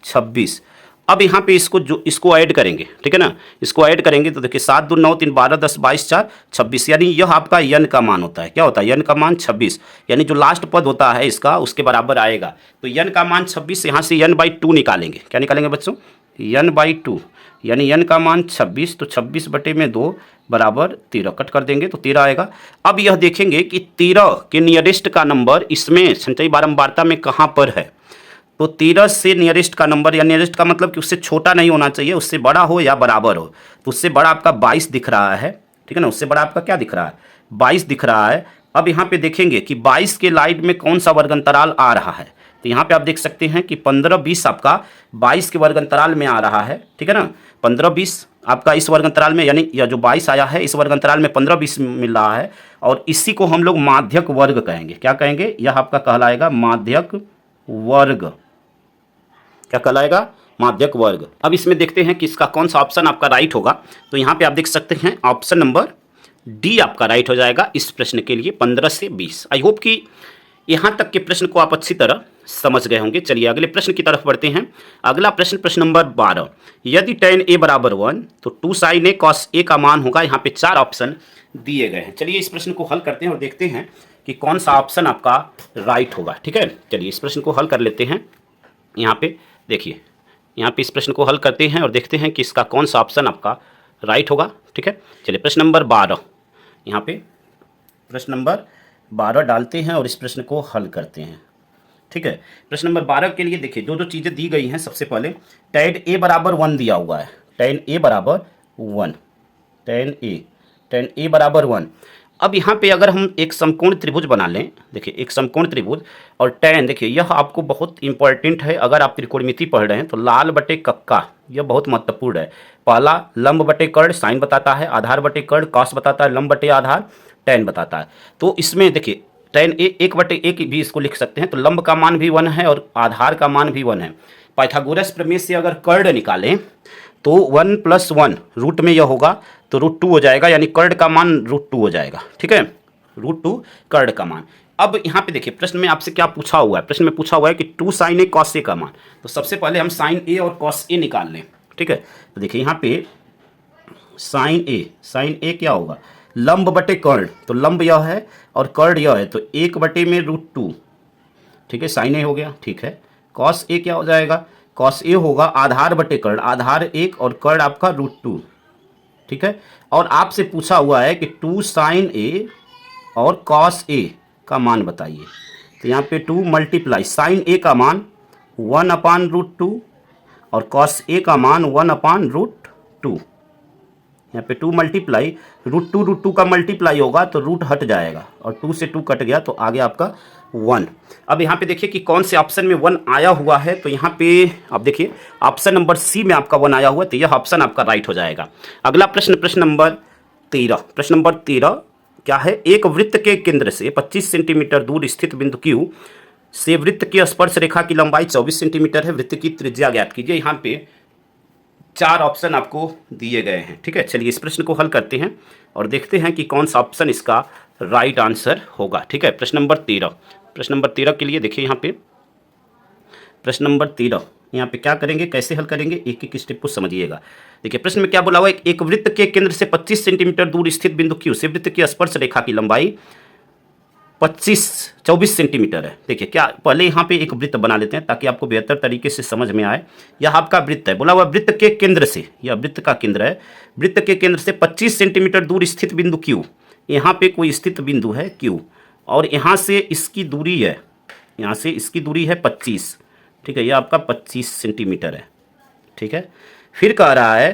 26। अब यहाँ पे इसको ऐड करेंगे, ठीक है ना, इसको ऐड करेंगे तो देखिए 7 2 9 3 12 10 22 4 26, यानी यह आपका यन का मान होता है। क्या होता है, यन का मान 26, यानी जो लास्ट पद होता है इसका उसके बराबर आएगा। तो यन का मान 26, यहाँ से n/2 निकालेंगे। क्या निकालेंगे बच्चों, n/2, यानी n का मान 26, तो 26/2 बराबर 13, कट कर देंगे तो 13 आएगा। अब यह देखेंगे कि 13 के नियरेस्ट का नंबर इसमें संचयी बारंबारता में कहाँ पर है। तो 13 से नियरेस्ट का नंबर, या नियरेस्ट का मतलब कि उससे छोटा नहीं होना चाहिए, उससे बड़ा हो या बराबर हो। तो उससे बड़ा आपका 22 दिख रहा है, ठीक है ना, उससे बड़ा आपका क्या दिख रहा है, 22 दिख रहा है। अब यहाँ पे देखेंगे कि 22 के लाइन में कौन सा वर्ग अंतराल आ रहा है। तो यहाँ पे आप देख सकते हैं कि 15-20 आपका 22 के वर्ग अंतराल में आ रहा है, ठीक है ना, 15-20 आपका इस वर्ग अंतराल में, यानी यह जो 22 आया है इस वर्ग अंतराल में 15-20 मिल रहा है। और इसी को हम लोग माध्यक वर्ग कहेंगे। क्या कहेंगे, यह आपका कहलाएगा माध्यक वर्ग। क्या कहलाएगा, माध्यक वर्ग। अब इसमें देखते हैं कि इसका कौन सा ऑप्शन आपका राइट होगा। तो यहाँ पे आप देख सकते हैं ऑप्शन नंबर डी आपका राइट हो जाएगा इस प्रश्न के लिए, 15 से 20। आई होप कि यहाँ तक के प्रश्न को आप अच्छी तरह समझ गए होंगे। चलिए अगले प्रश्न की तरफ बढ़ते हैं। अगला प्रश्न, प्रश्न नंबर 12, यदि tan a बराबर 1 तो 2 sin a cos a का मान होगा। यहाँ पे 4 ऑप्शन दिए गए हैं। चलिए इस प्रश्न को हल करते हैं और देखते हैं कि कौन सा ऑप्शन आपका राइट होगा, ठीक है। चलिए इस प्रश्न को हल कर लेते हैं। यहाँ पे देखिए, यहाँ पे इस प्रश्न को हल करते हैं और देखते हैं कि इसका कौन सा ऑप्शन आपका राइट होगा, ठीक है। चलिए प्रश्न नंबर 12, यहाँ पे प्रश्न नंबर 12 डालते हैं और इस प्रश्न को हल करते हैं, ठीक है। प्रश्न नंबर 12 के लिए देखिए जो चीज़ें दी गई हैं, सबसे पहले tan a बराबर 1 दिया हुआ है, tan a बराबर 1, tan a बराबर 1। अब यहाँ पे अगर हम एक समकोण त्रिभुज बना लें, देखिए एक समकोण त्रिभुज और tan, देखिए यह आपको बहुत इंपॉर्टेंट है अगर आप त्रिकोणमिति पढ़ रहे हैं तो। लाल बटे कक्का यह बहुत महत्वपूर्ण है। पहला लंब बटे कर्ण साइन बताता है, आधार बटे कर्ण कॉस बताता है, लंब बटे आधार tan बताता है। तो इसमें देखिए tan a 1/1 भी इसको लिख सकते हैं। तो लंब का मान भी 1 है और आधार का मान भी 1 है। पाइथागोरस प्रमेय से अगर कर्ण निकालें तो 1 + 1 रूट में यह होगा तो √2 हो जाएगा, यानी कर्ण का मान √2 हो जाएगा, ठीक है, √2 कर्ण का मान। अब यहाँ पे देखिए प्रश्न में आपसे क्या पूछा हुआ है, प्रश्न में पूछा हुआ है कि 2 sin a cos a का मान। तो सबसे पहले हम sin a और cos a निकाल लें, ठीक है। तो देखिए यहाँ पे sin a क्या होगा, लंब बटे कर्ण, तो लंब यह है और कर्ण यह है, तो 1/√2, ठीक है, sin a हो गया, ठीक है। cos a क्या हो जाएगा, cos a होगा आधार बटे कर्ण, आधार 1 और कर्ण आपका √2, ठीक है। और आपसे पूछा हुआ है कि 2 साइन ए और कॉस ए का मान बताइए। तो यहाँ पे 2 मल्टीप्लाई साइन ए का मान 1/√2 और कॉस ए का मान 1/√2। यहाँ पे 2 मल्टीप्लाई √2 का मल्टीप्लाई होगा तो रूट हट जाएगा और 2 से 2 कट गया तो आ गया आपका 1। अब यहाँ पे देखिए कि कौन से ऑप्शन में 1 आया हुआ है। तो यहाँ पे आप देखिए ऑप्शन नंबर सी में आपका 1 आया हुआ है, तो यह ऑप्शन आपका राइट हो जाएगा। अगला प्रश्न, प्रश्न नंबर 13। प्रश्न नंबर 13 क्या है? एक वृत्त के केंद्र से 25 सेंटीमीटर दूर स्थित बिंदु Q से वृत्त की स्पर्श रेखा की लंबाई 24 सेंटीमीटर है, वृत्त की त्रिज्या ज्ञात कीजिए। यहाँ पे 4 ऑप्शन आपको दिए गए हैं, ठीक है। चलिए इस प्रश्न को हल करते हैं और देखते हैं कि कौन सा ऑप्शन इसका राइट आंसर होगा, ठीक है। प्रश्न नंबर 13, प्रश्न नंबर 13 के लिए देखिए यहाँ पे प्रश्न नंबर 13 यहाँ पे क्या करेंगे, कैसे हल करेंगे, एक एक स्टेप को समझिएगा। देखिए प्रश्न में क्या बोला हुआ है, एक वृत्त के केंद्र से 25 सेंटीमीटर दूर स्थित बिंदु Q से वृत्त की स्पर्श रेखा की लंबाई 24 सेंटीमीटर है। देखिए क्या, पहले यहाँ पे एक वृत्त बना लेते हैं ताकि आपको बेहतर तरीके से समझ में आए। यह आपका वृत्त है, बोला हुआ वृत्त के केंद्र से, यह वृत्त का केंद्र है, वृत्त के केंद्र से 25 सेंटीमीटर दूर स्थित बिंदु Q। यहाँ पे कोई स्थित बिंदु है Q और यहाँ से इसकी दूरी है, यहाँ से इसकी दूरी है 25, ठीक है। यह आपका 25 सेंटीमीटर है, ठीक है। फिर कह रहा है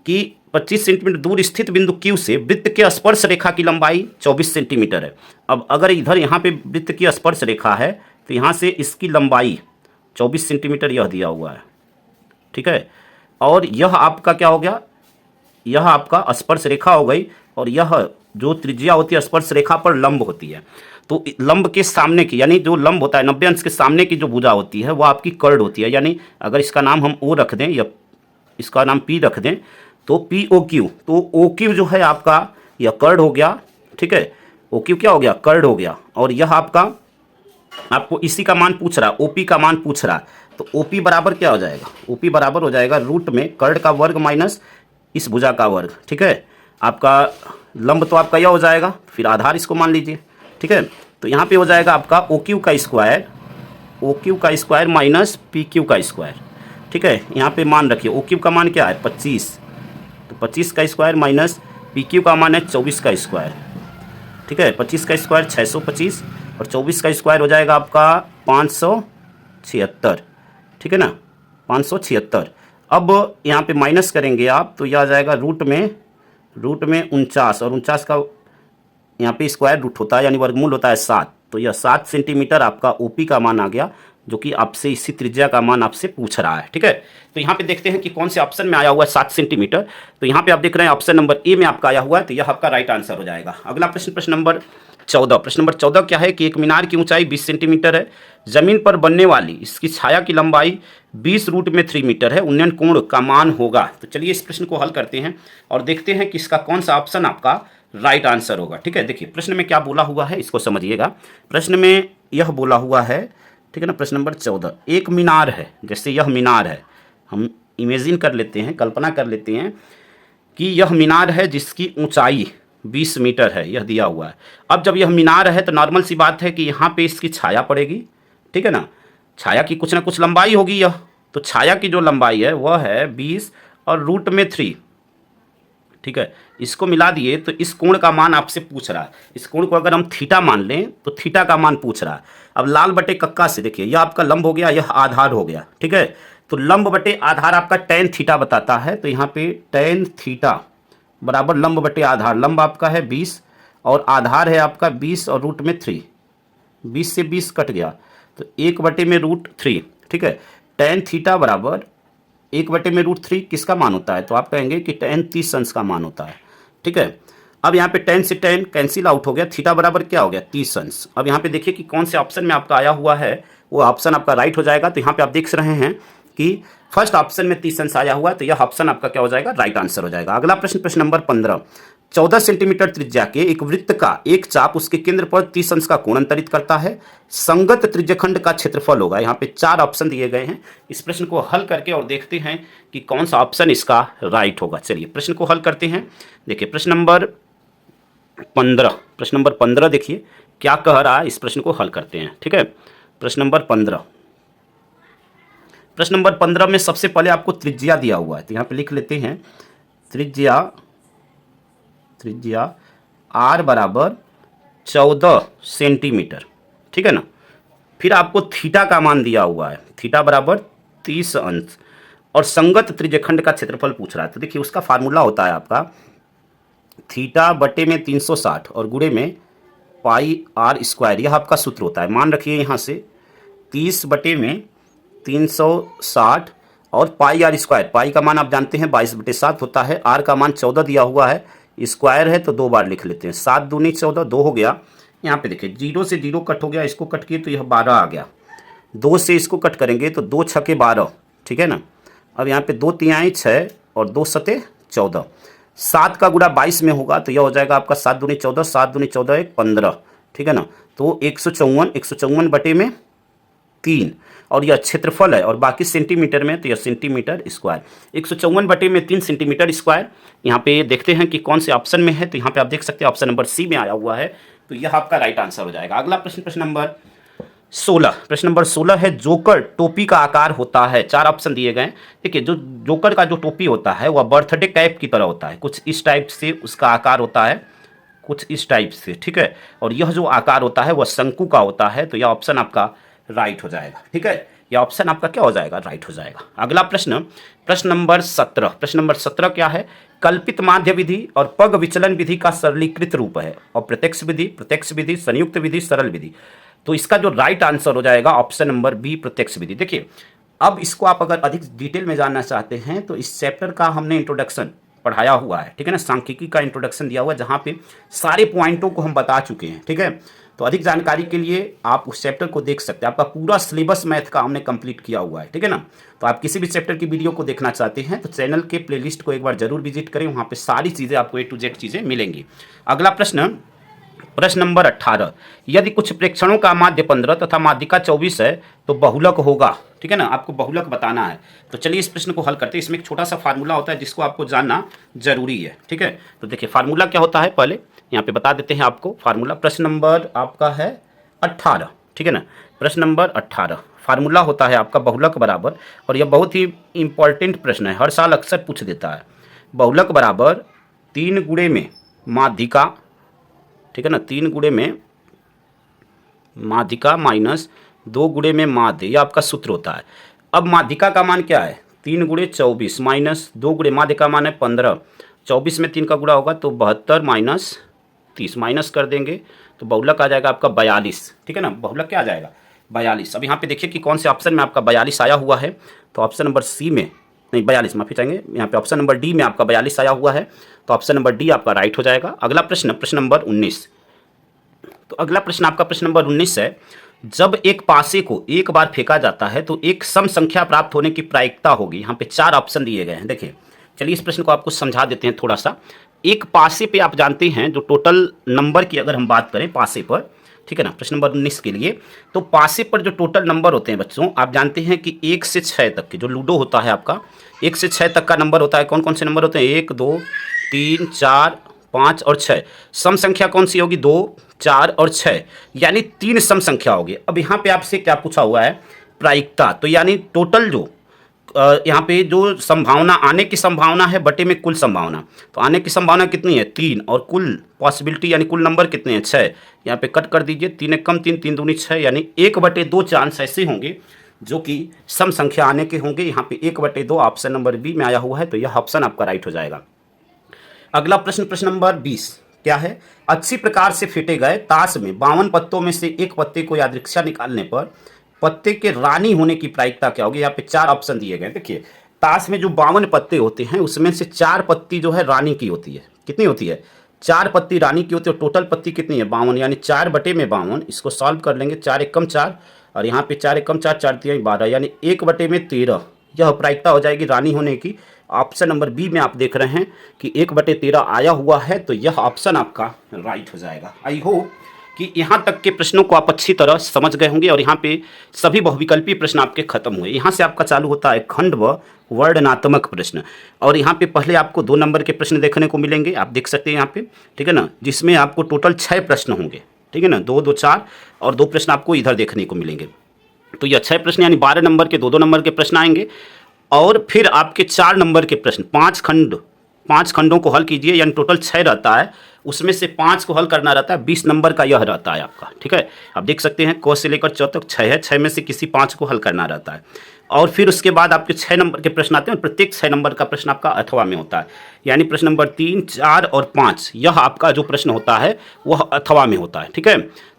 कि 25 सेंटीमीटर दूर स्थित बिंदु Q से वृत्त के स्पर्श रेखा की लंबाई 24 सेंटीमीटर है। अब अगर इधर यहाँ पे वृत्त की स्पर्श रेखा है तो यहाँ से इसकी लंबाई 24 सेंटीमीटर यह दिया हुआ है, ठीक है। और यह आपका क्या हो गया, यह आपका स्पर्श रेखा हो गई और यह जो त्रिज्या होती है स्पर्श रेखा पर लंब होती है। तो लंब के सामने की, यानी जो लंब होता है 90 अंश के सामने की जो भुजा होती है वो आपकी कर्ड होती है। यानी अगर इसका नाम हम O रख दें या इसका नाम P रख दें तो POQ, तो OQ जो है आपका यह कर्ड हो गया, ठीक है। OQ क्या हो गया, कर्ड हो गया। और यह आपका, आपको इसी का मान पूछ रहा है, OP का मान पूछ रहा है, तो OP बराबर क्या हो जाएगा, OP बराबर हो जाएगा रूट में कर्ड का वर्ग माइनस इस भुजा का वर्ग, ठीक है। आपका लंब तो आपका यह हो जाएगा, फिर आधार इसको मान लीजिए, ठीक है। तो यहाँ पे हो जाएगा आपका OQ का स्क्वायर माइनस PQ का स्क्वायर, ठीक है। यहाँ पे मान रखिए OQ का मान क्या है 25, तो 25 का स्क्वायर माइनस PQ का मान है 24 का स्क्वायर, ठीक है। 25 का स्क्वायर 625 और 24 का स्क्वायर हो जाएगा आपका 576, ठीक है ना, 576। अब यहाँ पे माइनस करेंगे आप तो यह आ जाएगा रूट में 49 और 49 का यहाँ पे स्क्वायर रूट होता है यानी वर्गमूल होता है 7, तो यह 7 सेंटीमीटर आपका OP का मान आ गया, जो कि आपसे इसी त्रिज्या का मान आपसे पूछ रहा है, ठीक है। तो यहाँ पे देखते हैं कि कौन से ऑप्शन में आया हुआ है 7 सेंटीमीटर। तो यहाँ पे आप देख रहे हैं ऑप्शन नंबर ए में आपका आया हुआ है, तो यह आपका राइट आंसर हो जाएगा। अगला प्रश्न, प्रश्न नंबर 14। प्रश्न नंबर 14 क्या है कि एक मीनार की ऊंचाई 20 सेंटीमीटर है, जमीन पर बनने वाली इसकी छाया की लंबाई 20√3 मीटर है, उन्नयन कोण का मान होगा। तो चलिए इस प्रश्न को हल करते हैं और देखते हैं कि इसका कौन सा ऑप्शन आपका राइट आंसर होगा, ठीक है। देखिए प्रश्न में क्या बोला हुआ है इसको समझिएगा। प्रश्न में यह बोला हुआ है, ठीक है ना, प्रश्न नंबर 14, एक मीनार है, जैसे यह मीनार है, हम इमेजिन कर लेते हैं, कल्पना कर लेते हैं कि यह मीनार है जिसकी ऊंचाई 20 मीटर है, यह दिया हुआ है। अब जब यह मीनार है तो नॉर्मल सी बात है कि यहाँ पे इसकी छाया पड़ेगी, ठीक है ना, छाया की कुछ ना कुछ लंबाई होगी यह, तो छाया की जो लंबाई है वह है 20 और √3, ठीक है। इसको मिला दिए तो इस कोण का मान आपसे पूछ रहा है। इस कोण को अगर हम थीटा मान लें तो थीटा का मान पूछ रहा है। अब लाल बटे कक्का से देखिए, यह आपका लंब हो गया, यह आधार हो गया, ठीक है। तो लंब बटे आधार आपका tan थीटा बताता है, तो यहाँ पे tan थीटा बराबर लंब बटे आधार, लंब आपका है 20 और आधार है आपका 20 और √3, 20 से 20 कट गया तो 1/√3, ठीक है। tan थीटा बराबर 1/√3 किसका मान होता है, तो आप कहेंगे कि tan 30 अंश का मान होता है, ठीक है। अब यहाँ पे tan से tan कैंसिल आउट हो गया, थीटा बराबर क्या हो गया 30 अंश। अब यहाँ पे देखिए कि कौन से ऑप्शन में आपका आया हुआ है, वो ऑप्शन आपका राइट हो जाएगा। तो यहाँ पे आप देख रहे हैं कि फर्स्ट ऑप्शन में 30 अंश आया हुआ है, तो यह ऑप्शन आपका क्या हो जाएगा, राइट आंसर हो जाएगा। अगला प्रश्न, प्रश्न नंबर 15, 14 सेंटीमीटर त्रिज्या के एक वृत्त का एक चाप उसके केंद्र पर 30 अंश का कोण अंतरित करता है, संगत त्रिज्यखंड का क्षेत्रफल होगा। यहाँ पे 4 ऑप्शन दिए गए हैं। इस प्रश्न को हल करके और देखते हैं कि कौन सा ऑप्शन इसका राइट होगा। चलिए प्रश्न को हल करते हैं। देखिए प्रश्न नंबर 15, प्रश्न नंबर 15 देखिए क्या कह रहा है, इस प्रश्न को हल करते हैं, ठीक है। प्रश्न नंबर 15, प्रश्न नंबर 15 में सबसे पहले आपको त्रिज्या दिया हुआ है, तो यहाँ पे लिख लेते हैं त्रिज्या त्रिज्या r बराबर 14 सेंटीमीटर, ठीक है ना। फिर आपको थीटा का मान दिया हुआ है, थीटा बराबर 30 अंश, और संगत त्रिज्यखंड का क्षेत्रफल पूछ रहा है। तो देखिए उसका फार्मूला होता है आपका थीटा बटे में 360 और गुणे में पाई r स्क्वायर, यह आपका सूत्र होता है। मान रखिए यहाँ से 30 बटे में 360 और पाई r स्क्वायर, पाई का मान आप जानते हैं 22/7 होता है, r का मान 14 दिया हुआ है, स्क्वायर है तो 2 बार लिख लेते हैं। 7 दूनी 14, 2 हो गया। यहाँ पे देखिए 0 से 0 कट हो गया, इसको कट किए तो यह 12 आ गया। 2 से इसको कट करेंगे तो 2 छके 12, ठीक है ना। अब यहाँ पे 2 तिहाई 6 और 2 सते 14। 7 का गुणा 22 में होगा तो यह हो जाएगा आपका 7 दूनी 14, 7 दूनी 14 1 15, ठीक है ना। तो 154 बटे में 3, और यह क्षेत्रफल है और बाकी सेंटीमीटर में, तो यह सेंटीमीटर स्क्वायर। 154 बटे में 3 सेंटीमीटर स्क्वायर। यहाँ पे देखते हैं कि कौन से ऑप्शन में है, तो यहाँ पे आप देख सकते हैं ऑप्शन नंबर सी में आया हुआ है, तो यह आपका राइट आंसर हो जाएगा। अगला प्रश्न, प्रश्न नंबर 16। प्रश्न नंबर 16 है जोकर टोपी का आकार होता है। 4 ऑप्शन दिए गए। देखिए जो जोकर का जो टोपी होता है वह बर्थडे कैप की तरह होता है, कुछ इस टाइप से उसका आकार होता है, कुछ इस टाइप से, ठीक है। और यह जो आकार होता है वह शंकु का होता है, तो यह ऑप्शन आपका राइट हो जाएगा, ठीक है। यह ऑप्शन आपका क्या हो जाएगा, राइट हो जाएगा। अगला प्रश्न, प्रश्न नंबर 17। प्रश्न नंबर 17 क्या है, कल्पित माध्य विधि और पग विचलन विधि का सरलीकृत रूप है, और प्रत्यक्ष विधि, संयुक्त विधि, सरल विधि। तो इसका जो राइट आंसर हो जाएगा ऑप्शन नंबर बी, प्रत्यक्ष विधि। देखिए अब इसको आप अगर अधिक डिटेल में जानना चाहते हैं तो इस चैप्टर का हमने इंट्रोडक्शन पढ़ाया हुआ है, ठीक है ना। सांख्यिकी का इंट्रोडक्शन दिया हुआ है जहाँ पे सारे पॉइंटों को हम बता चुके हैं, ठीक है। तो अधिक जानकारी के लिए आप उस चैप्टर को देख सकते हैं। आपका पूरा सिलेबस मैथ का हमने कंप्लीट किया हुआ है, ठीक है ना। तो आप किसी भी चैप्टर की वीडियो को देखना चाहते हैं तो चैनल के प्लेलिस्ट को एक बार जरूर विजिट करें, वहाँ पे सारी चीज़ें आपको A to Z चीज़ें मिलेंगी। अगला प्रश्न, प्रश्न नंबर 18। यदि कुछ प्रेक्षणों का माध्य 15 तथा माध्यिका 24 है तो बहुलक होगा, ठीक है ना। आपको बहुलक बताना है। तो चलिए इस प्रश्न को हल करते हैं। इसमें एक छोटा सा फार्मूला होता है जिसको आपको जानना जरूरी है, ठीक है। तो देखिए फार्मूला क्या होता है, पहले यहाँ पे बता देते हैं आपको फार्मूला। प्रश्न नंबर आपका है 18, ठीक है ना। प्रश्न नंबर 18 फार्मूला होता है आपका बहुलक बराबर, और यह बहुत ही इंपॉर्टेंट प्रश्न है, हर साल अक्सर पूछ देता है। बहुलक बराबर 3 गुणे में माध्यिका, ठीक है ना, 3 गुणे में माध्यिका माइनस 2 गुणे में माध्य, यह आपका सूत्र होता है। अब माध्यिका का मान क्या है, 3 गुणे 24 माइनस 2 गुणे, माध्य का मान है 15, 24 में 3 का गुणा होगा तो 72 माइनस 30, माइनस कर देंगे तो बहुलक आ जाएगा आपका 42, ठीक है ना। बहुलक क्या आ जाएगा, 42। अब यहाँ पे देखिए कि कौन से ऑप्शन में आपका 42 आया हुआ है, तो ऑप्शन नंबर सी में, नहीं 42 माफी चाहेंगे, यहाँ पे ऑप्शन नंबर डी में आपका 42 आया हुआ है, तो ऑप्शन नंबर डी आपका राइट हो जाएगा। अगला प्रश्न, प्रश्न नंबर 19। तो अगला प्रश्न आपका प्रश्न नंबर 19 है, जब एक पासे को एक बार फेंका जाता है तो एक सम संख्या प्राप्त होने की प्रायिकता होगी। यहाँ पे 4 ऑप्शन दिए गए हैं। देखिए चलिए इस प्रश्न को आपको समझा देते हैं थोड़ा सा। एक पासे पे आप जानते हैं जो टोटल नंबर की अगर हम बात करें पासे पर, ठीक है ना, प्रश्न नंबर 19 के लिए, तो पासे पर जो टोटल नंबर होते हैं बच्चों, आप जानते हैं कि 1 से 6 तक के, जो लूडो होता है आपका 1 से 6 तक का नंबर होता है। कौन कौन से नंबर होते हैं, 1 2 3 4 5 और 6। सम संख्या कौन सी होगी, 2 4 और 6, यानी 3 सम संख्या होगी। अब यहाँ पे आपसे क्या पूछा हुआ है, प्रायिकता, तो यानी टोटल जो यहाँ पे जो संभावना, आने की संभावना है बटे में कुल संभावना, तो आने की संभावना कितनी है 3, और कुल पॉसिबिलिटी यानी कुल नंबर कितने हैं 6। यहाँ पे कट कर दीजिए, 3 एक कम 3, 3 दूनी 6, यानी 1/2 चांस ऐसे होंगे जो कि सम संख्या आने के होंगे। यहाँ पे 1/2 ऑप्शन नंबर बी में आया हुआ है, तो यह ऑप्शन आपका राइट हो जाएगा। अगला प्रश्न, प्रश्न नंबर 20 क्या है, अच्छी प्रकार से फेंटे गए ताश में 52 पत्तों में से एक पत्ते को यादृच्छा निकालने पर पत्ते के रानी होने की प्रायिकता क्या होगी। यहाँ पे 4 ऑप्शन दिए गए। देखिए ताश में जो 52 पत्ते होते हैं उसमें से 4 पत्ती जो है रानी की होती है। कितनी होती है, 4 पत्ती रानी की होती है, और टोटल पत्ती कितनी है 52, यानी 4/52। इसको सॉल्व कर लेंगे, 4 एक कम 4, और यहाँ पे 4 एक कम 4, 4 3 12, यानी 1/13 यह प्रायिकता हो जाएगी रानी होने की। ऑप्शन नंबर बी में आप देख रहे हैं कि 1/13 आया हुआ है, तो यह ऑप्शन आपका राइट हो जाएगा। आई होप कि यहाँ तक के प्रश्नों को आप अच्छी तरह समझ गए होंगे, और यहाँ पे सभी बहुविकल्पीय प्रश्न आपके खत्म हुए। यहाँ से आपका चालू होता है खंड व वर्णनात्मक प्रश्न, और यहाँ पे पहले आपको 2 नंबर के प्रश्न देखने को मिलेंगे, आप देख सकते हैं यहाँ पे, ठीक है ना, जिसमें आपको टोटल 6 प्रश्न होंगे, ठीक है ना, 2 2 4 और 2 प्रश्न आपको इधर देखने को मिलेंगे। तो यह 6 प्रश्न यानी 12 नंबर के 2 2 नंबर के प्रश्न आएंगे, और फिर आपके 4 नंबर के प्रश्न, 5 खंडों को हल कीजिए, यानी टोटल 6 रहता है, उसमें से 5 को हल करना रहता है। 20 नंबर का यह रहता है आपका, ठीक है। आप देख सकते हैं क से लेकर च तक 6 है, 6 में से किसी 5 को हल करना रहता है। और फिर उसके बाद आपके 6 नंबर के प्रश्न आते हैं, और प्रत्येक 6 नंबर का प्रश्न आपका अथवा में होता है, यानी प्रश्न नंबर 3, 4 और 5 यह आपका जो प्रश्न होता है वह अथवा में होता है, ठीक है।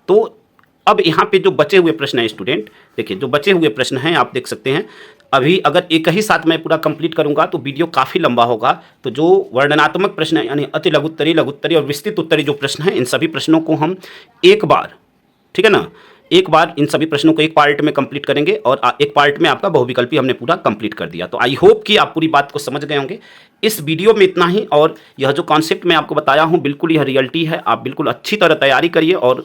तो अब यहाँ पे जो बचे हुए प्रश्न हैं स्टूडेंट, देखिए जो बचे हुए प्रश्न हैं आप देख सकते हैं। अभी अगर एक ही साथ मैं पूरा कंप्लीट करूंगा तो वीडियो काफ़ी लंबा होगा। तो जो वर्णनात्मक प्रश्न है, यानी अति लघुत्तरी, लघुत्तरी और विस्तृत उत्तरी जो प्रश्न हैं, इन सभी प्रश्नों को हम एक बार, ठीक है ना, एक बार इन सभी प्रश्नों को एक पार्ट में कंप्लीट करेंगे, और एक पार्ट में आपका बहुविकल्पी हमने पूरा कंप्लीट कर दिया। तो आई होप कि आप पूरी बात को समझ गए होंगे। इस वीडियो में इतना ही, और यह जो कॉन्सेप्ट मैं आपको बताया हूँ बिल्कुल यह रियलिटी है। आप बिल्कुल अच्छी तरह तैयारी करिए और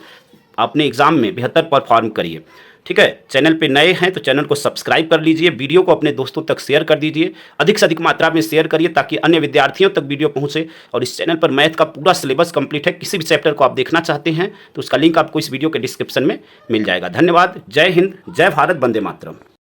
अपने एग्जाम में बेहतर परफॉर्म करिए, ठीक है। चैनल पे नए हैं तो चैनल को सब्सक्राइब कर लीजिए, वीडियो को अपने दोस्तों तक शेयर कर दीजिए, अधिक से अधिक मात्रा में शेयर करिए ताकि अन्य विद्यार्थियों तक वीडियो पहुंचे। और इस चैनल पर मैथ का पूरा सिलेबस कंप्लीट है, किसी भी चैप्टर को आप देखना चाहते हैं तो उसका लिंक आपको इस वीडियो के डिस्क्रिप्शन में मिल जाएगा। धन्यवाद। जय हिंद, जय भारत, वंदे मातरम।